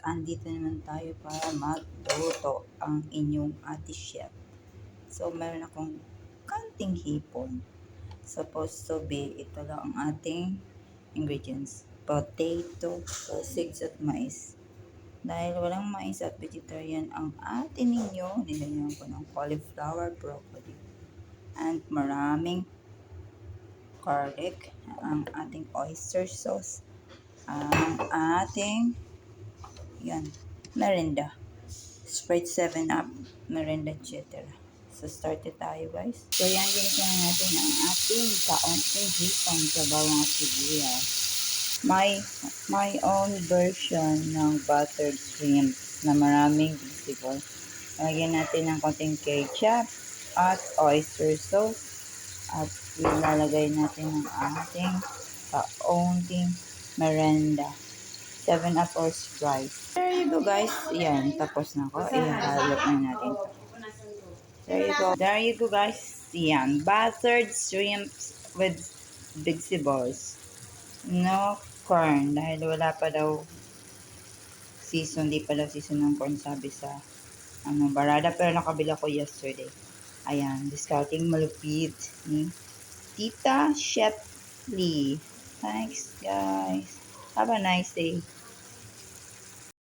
andito naman tayo para magluto ang inyong ate chef. So, meron akong kanting hipon. Supposed to be, ito lang ang ating ingredients. Potato, sausage at mais. Dahil walang mais at vegetarian ang ate ninyo, nilagyan ko ng cauliflower, broccoli, and maraming garlic, ang ating oyster sauce, ang ating merinda. Sprite 7-Up, merinda, etc. So, started tayo guys. So, yan, ginisa na natin ang ating kaunting hipon sa bawang sibuyas. My own version ng buttered shrimp na maraming vegetable. Lagyan natin ng konting ketchup at oyster sauce. At ilalagay natin ang ating kaunting merinda. 7-Up or Sprite. There you go guys. Yan, tapos na ko. Ihalot na natin. There you go. There you go guys. Yan, buttered shrimps with vegetables. No corn. Dahil wala pa daw season. Di pa daw season ng corn sabi sa barada. Pero nakabila ko yesterday. Ayan, discarding malupit ni Tita Chef Lee. Thanks guys. Have a nice day.